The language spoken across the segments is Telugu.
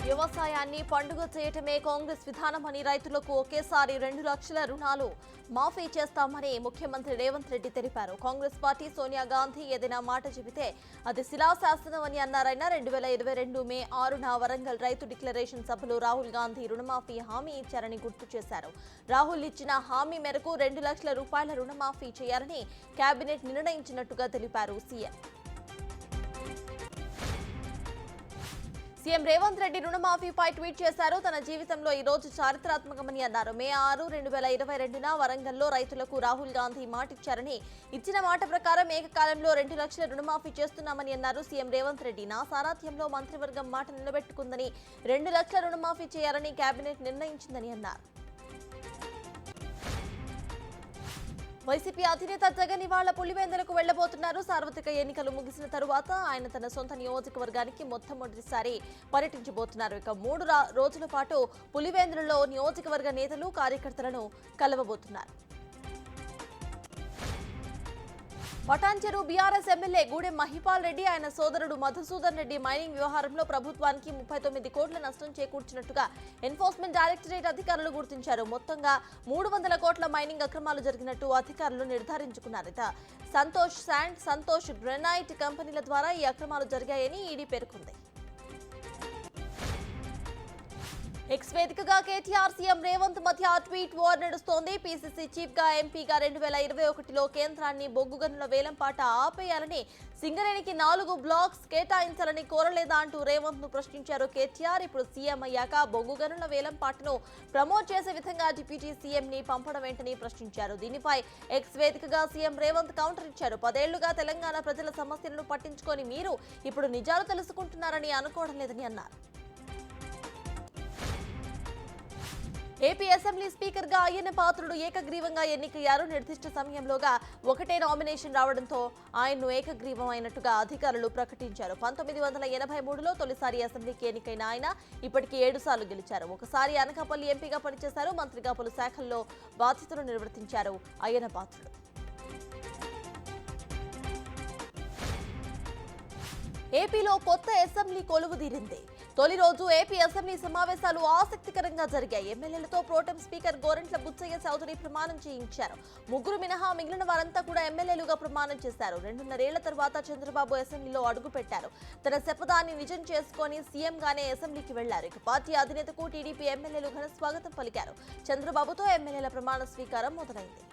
వ్యవసాయాన్ని పండుగ చేయటమే కాంగ్రెస్ విధానమని రైతులకు ఒకేసారి 2 లక్షల రుణాలు మాఫీ చేస్తామని ముఖ్యమంత్రి రేవంత్ రెడ్డి తెలిపారు. కాంగ్రెస్ పార్టీ సోనియా గాంధీ ఏదైనా మాట చెబితే అది శిలాశాసనమని అన్నారాయన. 2022 మే 6న వరంగల్ రైతు డిక్లరేషన్ సభలో రాహుల్ గాంధీ రుణమాఫీ హామీ ఇచ్చారని గుర్తు చేశారు. రాహుల్ ఇచ్చిన హామీ మేరకు 2 లక్షల రూపాయల రుణమాఫీ చేయాలని కేబినెట్ నిర్ణయించినట్టుగా తెలిపారు సీఎం. సీఎం రేవంత్ రెడ్డి రుణమాఫీపై ట్వీట్ చేశారు. తన జీవితంలో ఈ రోజు చారిత్రాత్మకమని అన్నారు. మే 6, 2022న వరంగల్లో రైతులకు రాహుల్ గాంధీ మాటిచ్చారని, ఇచ్చిన మాట ప్రకారం ఏకకాలంలో 2 లక్షల రుణమాఫీ చేస్తున్నామని అన్నారు సీఎం రేవంత్ రెడ్డి. నా సారథ్యంలో మంత్రివర్గం మాట నిలబెట్టుకుందని 2 లక్షల రుణమాఫీ చేయాలని కేబినెట్ నిర్ణయించిందని అన్నారు. వైసీపీ అధినేత జగన్ ఇవాళ పులివెందులకు వెళ్లబోతున్నారు. సార్వత్రిక ఎన్నికలు ముగిసిన తరువాత ఆయన తన సొంత నియోజకవర్గానికి మొట్టమొదటిసారి పర్యటించబోతున్నారు. ఇక 3 రోజుల పాటు పులివెందులలో నియోజకవర్గ నేతలు, కార్యకర్తలను కలవబోతున్నారు. పటాన్చెరు బీఆర్ఎస్ ఎమ్మెల్యే గూడెం మహిపాల్ రెడ్డి, ఆయన సోదరుడు మధుసూదన్ రెడ్డి మైనింగ్ వ్యవహారంలో ప్రభుత్వానికి 39 కోట్ల నష్టం చేకూర్చినట్టుగా ఎన్ఫోర్స్మెంట్ డైరెక్టరేట్ అధికారులు గుర్తించారు. మొత్తంగా 300 కోట్ల మైనింగ్ అక్రమాలు జరిగినట్టు అధికారులు నిర్ధారించుకున్నారు. సంతోష్ శాండ్, సంతోష్ గ్రెనైట్ కంపెనీల ద్వారా ఈ అక్రమాలు జరిగాయని ఈడీ పేర్కొంది. ఎక్స్ వేదికగా కేటీఆర్, సీఎం రేవంత్ మధ్య ట్వీట్ వార్ నడుస్తోంది. పీసీసీ చీఫ్ గా, ఎంపీగా 2021లో కేంద్రాన్ని బొగ్గు గనుల వేలంపాట ఆపేయాలని, సింగరేణికి 4 బ్లాక్స్ కేటాయించాలని కోరలేదా అంటూ రేవంత్ ను ప్రశ్నించారు కేటీఆర్. ఇప్పుడు సీఎం అయ్యాక బొగ్గు గనుల వేలంపాటను ప్రమోట్ చేసే విధంగా డిప్యూటీ సీఎం ని పంపడం ఏంటని ప్రశ్నించారు. దీనిపై ఎక్స్ వేదికగా సీఎం రేవంత్ కౌంటర్ ఇచ్చారు. 10 ఏళ్లుగా తెలంగాణ ప్రజల సమస్యలను పట్టించుకొని మీరు ఇప్పుడు నిజాలు తెలుసుకుంటున్నారని అనుకోవడం లేదని అన్నారు. ఏపీ అసెంబ్లీ స్పీకర్ గా అయ్యన్న పాత్రుడు ఏకగ్రీవంగా ఎన్నికయ్యారు. నిర్దిష్ట సమయంలోగా ఒకటే నామినేషన్ రావడంతో ఆయన్ను ఏకగ్రీవం అయినట్టుగా అధికారులు ప్రకటించారు. 1983లో తొలిసారి అసెంబ్లీకి ఎన్నికైన ఆయన ఇప్పటికీ 7 సార్లు గెలిచారు. ఒకసారి అనకాపల్లి ఎంపీగా పనిచేశారు. మంత్రిగా పలు శాఖల్లో బాధ్యతలు నిర్వర్తించారు అయ్యన్న పాత్రుడు. ఏపీలో కొత్త అసెంబ్లీ కొలువుదీరింది. తొలి రోజు ఏపీ అసెంబ్లీ సమావేశాలు ఆసక్తికరంగా జరిగాయి. ఎమ్మెల్యేలతో ప్రోటెం స్పీకర్ గోరంట్ల బుచ్చయ్య చౌదరి ప్రమాణం చేయించారు. 3 మినహా మిగిలిన వారంతా కూడా ఎమ్మెల్యేలుగా ప్రమాణం చేశారు. 2.5 ఏళ్ల తర్వాత చంద్రబాబు అసెంబ్లీలో అడుగుపెట్టారు. తన శపథాన్ని నిజం చేసుకుని సీఎంగానే అసెంబ్లీకి వెళ్లారు. ఇక పార్టీ అధినేతకు టీడీపీ ఎమ్మెల్యేలు ఘన స్వాగతం పలికారు. చంద్రబాబుతో ఎమ్మెల్యేల ప్రమాణ స్వీకారం మొదలైంది.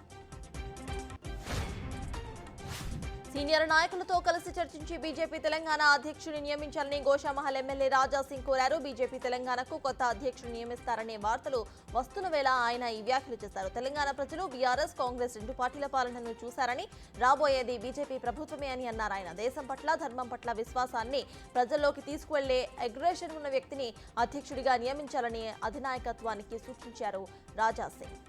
సీనియర్ నాయకులతో కలిసి చర్చించి బీజేపీ తెలంగాణ అధ్యక్షుడిని నియమించాలని గోషామహల్ ఎమ్మెల్యే రాజా సింగ్ కోరారు. బీజేపీ తెలంగాణకు కొత్త అధ్యక్షుడిని నియమిస్తారనే వార్తలు వస్తున్న వేళ ఆయన ఈ వ్యాఖ్యలు చేశారు. తెలంగాణ ప్రజలు బీఆర్ఎస్, కాంగ్రెస్ 2 పార్టీల పాలనను చూశారని, రాబోయేది బీజేపీ ప్రభుత్వమే అని అన్నారు ఆయన. దేశం పట్ల, ధర్మం పట్ల విశ్వాసాన్ని ప్రజల్లోకి తీసుకువెళ్లే అగ్రెషన్ ఉన్న వ్యక్తిని అధ్యక్షుడిగా నియమించాలని అధినాయకత్వానికి సూచించారు రాజా సింగ్.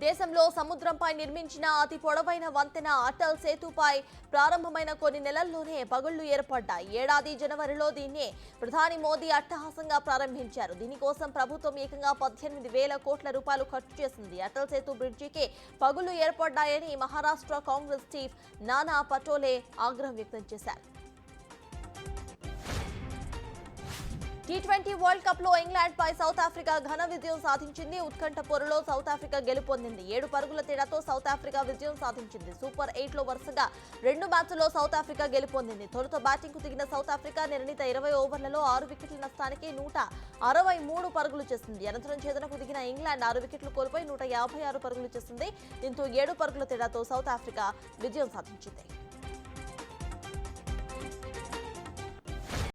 దేశంలో సముద్రంపై నిర్మించిన అతి పొడవైన వంతెన అటల్ సేతుపై ప్రారంభమైన కొన్ని నెలల్లోనే పగుళ్లు ఏర్పడ్డాయి. ఏడాది జనవరిలో దీన్ని ప్రధాని మోదీ అట్టహాసంగా ప్రారంభించారు. దీనికోసం ప్రభుత్వం ఏకంగా 18,000 కోట్ల రూపాయలు ఖర్చు చేసింది. అటల్ సేతు బ్రిడ్జికి పగుళ్లు ఏర్పడ్డాయని మహారాష్ట్ర కాంగ్రెస్ చీఫ్ నానా పటోలే ఆగ్రహం వ్యక్తం చేశారు. T20 వరల్డ్ కప్ లో ఇంగ్లాండ్ పై సౌత్ ఆఫ్రికా ఘన విజయం సాధించింది. ఉత్కంఠ పోరులో సౌత్ ఆఫ్రికా గెలుపొందింది. 7 పరుగుల తేడాతో సౌత్ ఆఫ్రికా విజయం సాధించింది. సూపర్ 8లో వరుసగా 2 మ్యాచ్ల్లో సౌత్ ఆఫ్రికా గెలుపొందింది. తొలుత బ్యాటింగ్ కు దిగిన సౌత్ ఆఫ్రికా నిర్ణీత 20 ఓవర్లలో 6 వికెట్ల నష్టానికి 163 పరుగులు చేసింది. అనంతరం ఛేదనకు దిగిన ఇంగ్లాండ్ 6 వికెట్లు కోల్పోయి 156 పరుగులు చేసింది. దీంతో 7 పరుగుల తేడాతో సౌత్ ఆఫ్రికా విజయం సాధించింది.